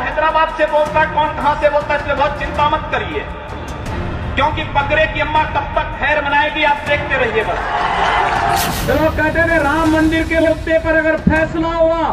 हैदराबाद से बोलता है, कौन कहां से बोलता है, इसलिए बहुत चिंता मत करिए, क्योंकि बगरे की अम्मा कब तक खैर मनाएगी आप देखते रहिए बस। चलो कहते थे राम मंदिर के मुद्दे पर अगर फैसला हुआ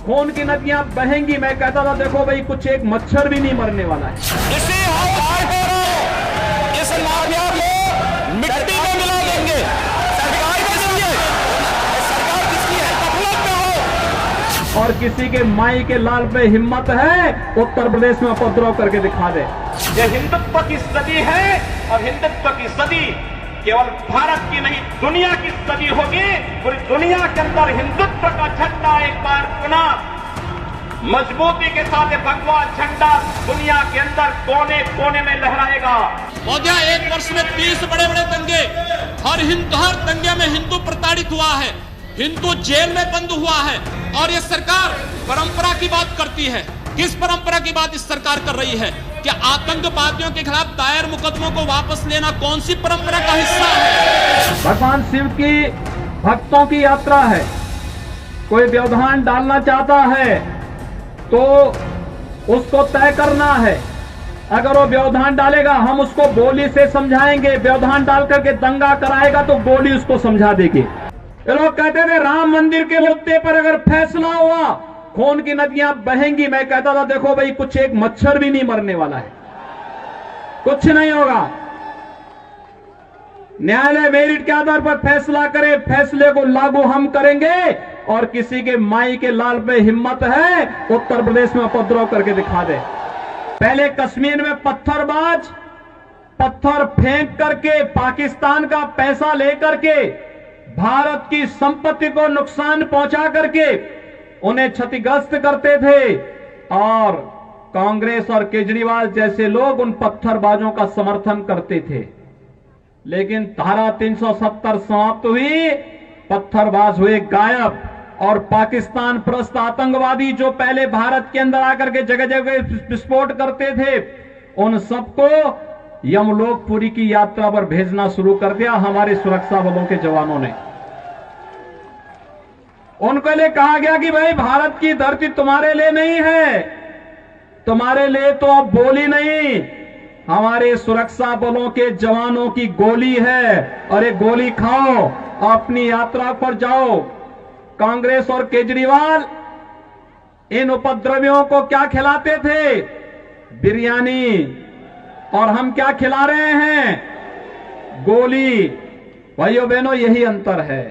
खून की नदियां बहेंगी। मैं कहता था देखो भाई कुछ एक मच्छर भी नहीं मरने वाला है। इस माफिया को मिट्टी में मिला देंगे, सरकार में देंगे, सरकार किसकी है गफलत में हो। और किसी के माई के लाल पे हिम्मत है उत्तर प्रदेश में उपद्रव करके दिखा दे। ये हिंदुत्व की सदी है और हिंदुत्व की सदी केवल भारत की नहीं दुनिया की सदी होगी। पूरी दुनिया के अंदर हिंदुत्व का झंडा एक बार पुनः मजबूती के साथ भगवा झंडा दुनिया के अंदर कोने कोने में लहराएगा। मौर्या एक वर्ष में 30 बड़े बड़े दंगे, हर दंगे में हिंदू प्रताड़ित हुआ है, हिंदू जेल में बंद हुआ है। और ये सरकार परंपरा की बात करती है। किस परंपरा की बात इस सरकार कर रही है? कि आतंकवादियों के खिलाफ दायर मुकदमों को वापस लेना कौन सी परंपरा का हिस्सा है? भगवान शिव की भक्तों की यात्रा है। कोई व्यवधान डालना चाहता है तो उसको तय करना है। अगर वो व्यवधान डालेगा हम उसको गोली से समझाएंगे, व्यवधान डाल करके दंगा कराएगा तो गोली उसको समझा देगी। ये लोग कहते थे राम मंदिर के मुद्दे पर अगर फैसला हुआ खून की नदियां बहेंगी। मैं कहता था देखो भाई कुछ एक मच्छर भी नहीं मरने वाला है, कुछ नहीं होगा। न्यायालय मेरिट के आधार पर फैसला करे, फैसले को लागू हम करेंगे। और किसी के माई के लाल पे हिम्मत है उत्तर प्रदेश में उपद्रव करके दिखा दे। पहले कश्मीर में पत्थरबाज पत्थर फेंक करके पाकिस्तान का पैसा लेकर के भारत की संपत्ति को नुकसान पहुंचा करके उन्हें क्षतिग्रस्त करते थे। और कांग्रेस और केजरीवाल जैसे लोग उन पत्थरबाजों का समर्थन करते थे। लेकिन धारा 370 समाप्त हुई, पत्थरबाज हुए गायब। और पाकिस्तान प्रस्त आतंकवादी जो पहले भारत के अंदर आकर के जगह जगह विस्फोट करते थे, उन सबको यमलोकपुरी की यात्रा पर भेजना शुरू कर दिया हमारे सुरक्षा बलों के जवानों ने। उनको लिए कहा गया कि भाई भारत की धरती तुम्हारे लिए नहीं है, तुम्हारे लिए तो अब बोली नहीं, हमारे सुरक्षा बलों के जवानों की गोली है और एक गोली खाओ, अपनी यात्रा पर जाओ। कांग्रेस और केजरीवाल इन उपद्रवियों को क्या खिलाते थे? बिरयानी। और हम क्या खिला रहे हैं? गोली। भाइयों बहनों यही अंतर है।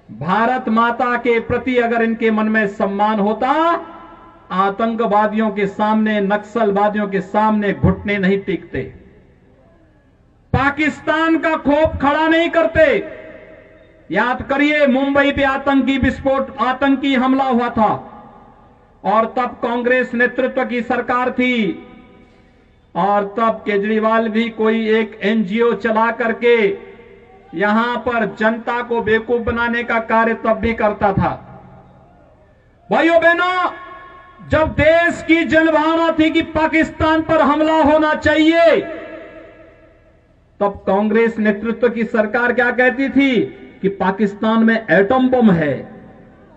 भारत माता के प्रति अगर इनके मन में सम्मान होता, आतंकवादियों के सामने, नक्सलवादियों के सामने घुटने नहीं टेकते, पाकिस्तान का खौफ खड़ा नहीं करते। याद करिए मुंबई पे आतंकी विस्फोट, आतंकी हमला हुआ था और तब कांग्रेस नेतृत्व की सरकार थी और तब केजरीवाल भी कोई एक एनजीओ चला करके यहां पर जनता को बेवकूफ बनाने का कार्य तब भी करता था। भाइयों बहनों, जब देश की जनभावना थी कि पाकिस्तान पर हमला होना चाहिए, तब कांग्रेस नेतृत्व की सरकार क्या कहती थी कि पाकिस्तान में एटम बम है,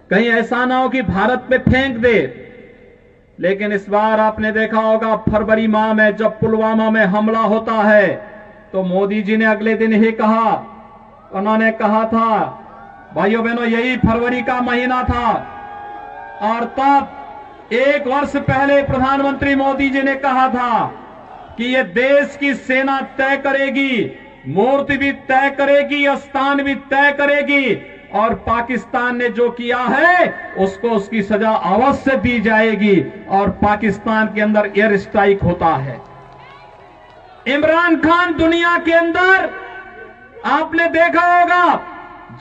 कहीं ऐसा ना हो कि भारत पे फेंक दे। लेकिन इस बार आपने देखा होगा फरवरी माह में जब पुलवामा में हमला होता है तो मोदी जी ने अगले दिन ही कहा, उन्होंने कहा था भाइयों बहनों यही फरवरी का महीना था और तब एक वर्ष पहले प्रधानमंत्री मोदी जी ने कहा था कि ये देश की सेना तय करेगी, मूर्ति भी तय करेगी, स्थान भी तय करेगी और पाकिस्तान ने जो किया है उसको उसकी सजा अवश्य दी जाएगी। और पाकिस्तान के अंदर एयर स्ट्राइक होता है। इमरान खान दुनिया के अंदर आपने देखा होगा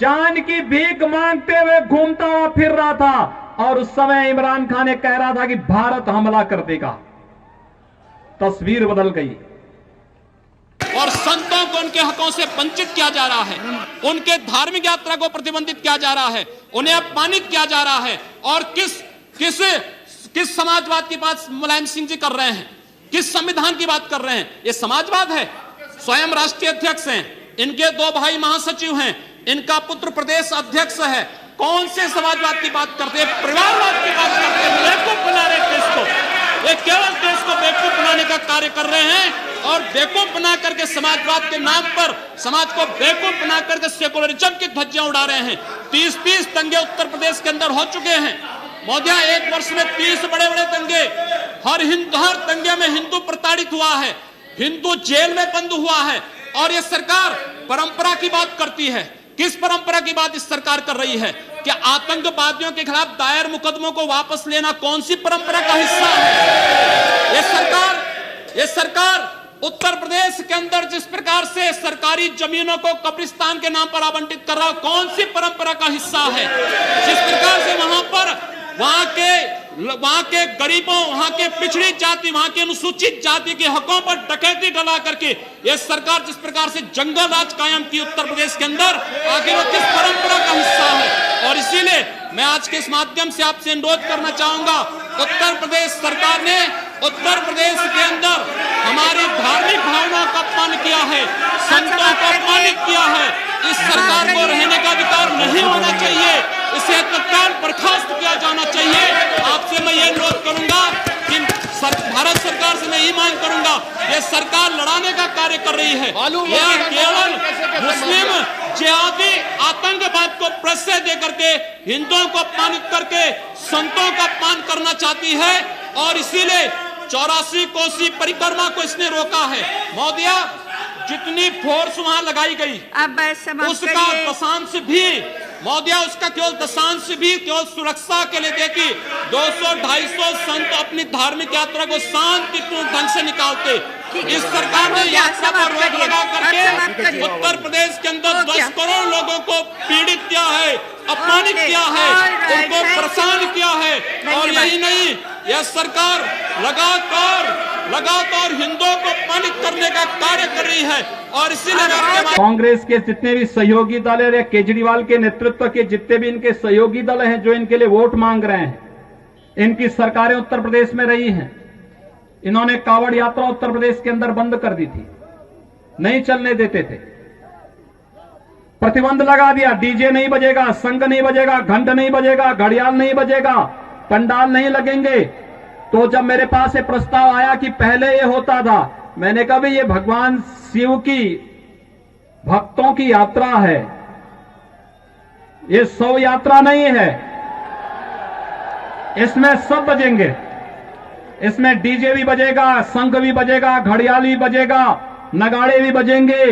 जान की भीख मांगते हुए घूमता हुआ फिर रहा था और उस समय इमरान खान ने कह रहा था कि भारत हमला कर देगा। तस्वीर बदल गई और संतों को उनके हकों से वंचित किया जा रहा है, उनके धार्मिक यात्रा को प्रतिबंधित किया जा रहा है, उन्हें अपमानित किया जा रहा है। और किस समाजवाद की बात मुलायम सिंह जी कर रहे हैं, किस संविधान की बात कर रहे हैं? ये समाजवाद है। स्वयं राष्ट्रीय अध्यक्ष हैं, इनके 2 भाई महासचिव हैं, इनका पुत्र प्रदेश अध्यक्ष है। कौन से समाजवाद की बात करते हैं? परिवारवाद की बात करते हैं। बेवकूफ बना रहे किसको? ये कार्य कर रहे हैं और बेवकूफ बना करके समाजवाद के नाम पर समाज को बेवकूफ बना करके सेकुलरिज्म की धज्जियां उड़ा रहे हैं। 30 दंगे उत्तर प्रदेश के अंदर हो चुके हैं। मोदी एक वर्ष में 30 बड़े बड़े दंगे, हर दंगे में हिंदू प्रताड़ित हुआ है, हिंदू जेल में बंद हुआ है। और ये सरकार परंपरा की बात करती है। किस परंपरा की बात इस सरकार कर रही है? कि आतंकवादियों के खिलाफ दायर मुकदमों को वापस लेना कौन सी परंपरा का हिस्सा है? ये सरकार उत्तर प्रदेश के अंदर जिस प्रकार से सरकारी जमीनों को कब्रिस्तान के नाम पर आवंटित कर रहा है, कौन सी परंपरा का हिस्सा है? जिस प्रकार से वहां के गरीबों, वहां के पिछड़ी जाति, वहां के अनुसूचित जाति के हकों पर डकैती डला करके यह सरकार जिस प्रकार से जंगल राज कायम की उत्तर प्रदेश के अंदर, आखिर वो किस परंपरा का हिस्सा है? और इसीलिए मैं आज के इस माध्यम से आपसे अनुरोध करना चाहूंगा, उत्तर प्रदेश सरकार ने उत्तर प्रदेश के अंदर हमारी धार्मिक भावनाओं का अपमान किया है, संतों को अपमानित किया है। इस सरकार को रहने का अधिकार नहीं होना चाहिए, इसे तत्काल बर्खास्त किया जाना चाहिए। आपसे मैं ये अनुरोध करूंगा कि भारत सरकार से मैं ये मांग करूंगा, ये सरकार लड़ाने का कार्य कर रही है, यह केवल मुस्लिम जिहादी आतंकवाद को प्रश्रय दे करके हिंदुओं को अपमानित करके संतों का अपमान करना चाहती है। और इसीलिए 84 कोसी परिक्रमा को इसने रोका है। मोदिया, जितनी फोर्स वहां लगाई गई उसका दशांश भी मोदिया उसका केवल दशांश भी केवल सुरक्षा के लिए देखी। 200-250 संत अपनी धार्मिक यात्रा को शांतिपूर्ण ढंग से निकालते। इस सरकार ने यात्रा पर रोक लगा करके उत्तर प्रदेश के अंदर 10 करोड़ लोगों को पीड़ित किया है, अपमानित किया है, उनको परेशान किया है। और यही नहीं, यह सरकार लगातार हिंदुओं को अपमानित करने का कार्य कर रही है। और इसीलिए कांग्रेस के जितने भी सहयोगी दल है, केजरीवाल के नेतृत्व के जितने भी इनके सहयोगी दल हैं जो इनके लिए वोट मांग रहे हैं, इनकी सरकारें उत्तर प्रदेश में रही हैं। इन्होंने कावड़ यात्रा उत्तर प्रदेश के अंदर बंद कर दी थी, नहीं चलने देते थे, प्रतिबंध लगा दिया। डीजे नहीं बजेगा, शंख नहीं बजेगा, घंट नहीं बजेगा, घड़ियाल नहीं बजेगा, पंडाल नहीं लगेंगे। तो जब मेरे पास ये प्रस्ताव आया कि पहले ये होता था, मैंने कहा भाई ये भगवान शिव की भक्तों की यात्रा है, ये शव यात्रा नहीं है। इसमें सब बजेंगे, इसमें डीजे भी बजेगा, शंख भी बजेगा, घड़ियाल भी बजेगा, नगाड़े भी बजेंगे।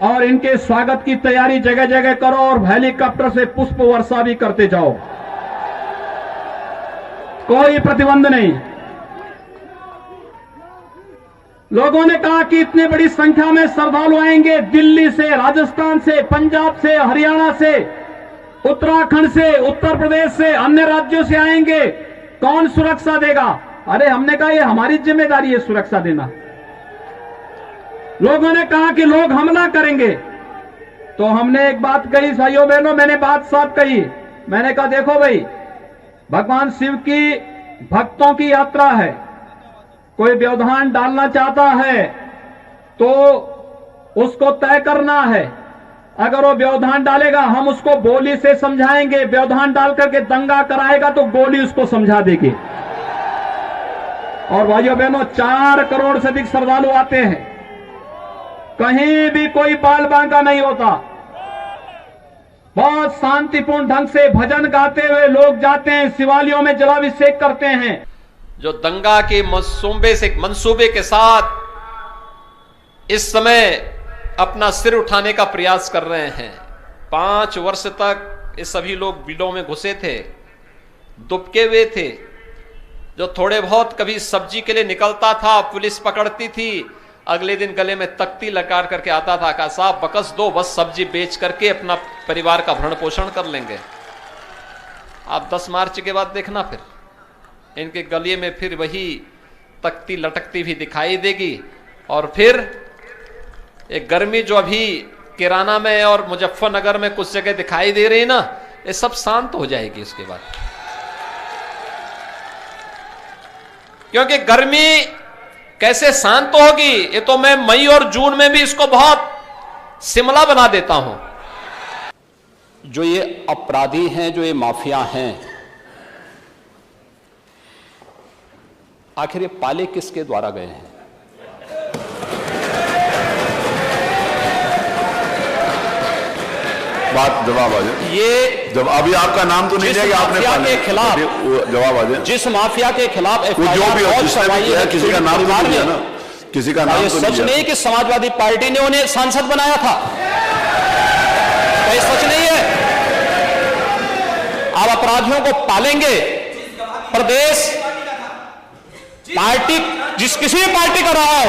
और इनके स्वागत की तैयारी जगह जगह करो और हेलीकॉप्टर से पुष्प वर्षा भी करते जाओ, कोई प्रतिबंध नहीं। लोगों ने कहा कि इतनी बड़ी संख्या में श्रद्धालु आएंगे, दिल्ली से, राजस्थान से, पंजाब से, हरियाणा से, उत्तराखंड से, उत्तर प्रदेश से, अन्य राज्यों से आएंगे, कौन सुरक्षा देगा? अरे हमने कहा ये हमारी जिम्मेदारी है सुरक्षा देना। लोगों ने कहा कि लोग हमला करेंगे, तो हमने एक बात कही, भाइयों बहनों, मैंने बात साफ कही। मैंने कहा देखो भाई, भगवान शिव की भक्तों की यात्रा है, कोई व्यवधान डालना चाहता है तो उसको तय करना है। अगर वो व्यवधान डालेगा हम उसको गोली से समझाएंगे, व्यवधान डाल करके दंगा कराएगा तो गोली उसको समझा देगी। और भाइयों बहनों, 4 करोड़ से अधिक श्रद्धालु आते हैं, कहीं भी कोई बाल बांका नहीं होता। बहुत शांतिपूर्ण ढंग से भजन गाते हुए लोग जाते हैं, शिवालयों में जलाभिषेक करते हैं। जो दंगा के मंसूबे के साथ इस समय अपना सिर उठाने का प्रयास कर रहे हैं। 5 वर्ष तक ये सभी लोग बिलों में घुसे थे, दुबके हुए थे। जो थोड़े बहुत कभी सब्जी के लिए निकलता था, पुलिस पकड़ती थी, अगले दिन गले में तख्ती लगा करके आता था, कहा साहब बकस दो, बस सब्जी बेच करके अपना परिवार का भरण पोषण कर लेंगे। आप 10 मार्च के बाद देखना, फिर इनके गले में फिर वही तख्ती लटकती भी दिखाई देगी। और फिर एक गर्मी जो अभी किराना में और मुजफ्फरनगर में कुछ जगह दिखाई दे रही ना, ये सब शांत हो जाएगी इसके बाद। क्योंकि गर्मी कैसे शांत होगी, ये तो मैं मई और जून में भी इसको बहुत शिमला बना देता हूं। जो ये अपराधी हैं, जो ये माफिया हैं, आखिर ये पाले किसके द्वारा गए हैं? बात जवाब आ जाए। ये जब अभी आपका नाम तो नहीं रहेगा, आपने के खिलाफ जवाब आ जाए। जिस माफिया के खिलाफ जो भी हो, किसी का नाम तो नहीं है ना, किसी का नाम तो सच नहीं कि समाजवादी पार्टी ने उन्हें सांसद बनाया था, ये सच नहीं है। आप अपराधियों को पालेंगे, प्रदेश पार्टी जिस किसी भी पार्टी का रहा हो,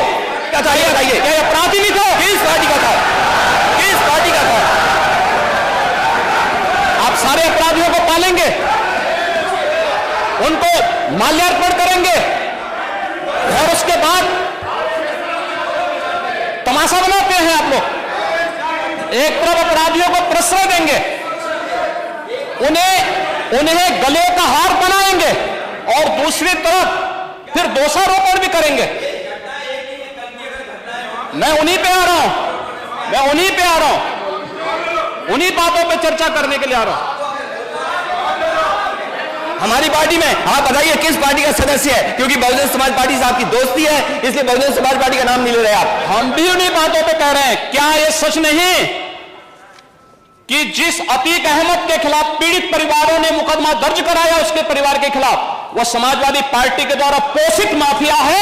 बताइए क्या अपराधी नहीं था? किस पार्टी का था? किस पार्टी का था? आप सारे अपराधियों को पालेंगे, उनको माल्यार्पण करेंगे और उसके बाद तमाशा बनाते हैं आप लोग। एक तरफ अपराधियों को प्रश्रय देंगे, उन्हें गले का हार बनाएंगे और दूसरी तरफ फिर दोषारोपण भी करेंगे। मैं उन्हीं पे आ रहा हूं, उन्हीं बातों पे चर्चा करने के लिए आ रहा हूं। हमारी पार्टी में आप बताइए किस पार्टी का सदस्य है? क्योंकि बहुजन समाज पार्टी से आपकी दोस्ती है, इसलिए बहुजन समाज पार्टी का नाम नहीं ले रहे आप। हम भी उन्हीं बातों पे कह रहे हैं। क्या यह सच नहीं कि जिस अतीक अहमद के खिलाफ पीड़ित परिवारों ने मुकदमा दर्ज कराया उसके परिवार के खिलाफ, वह समाजवादी पार्टी के द्वारा पोषित माफिया है?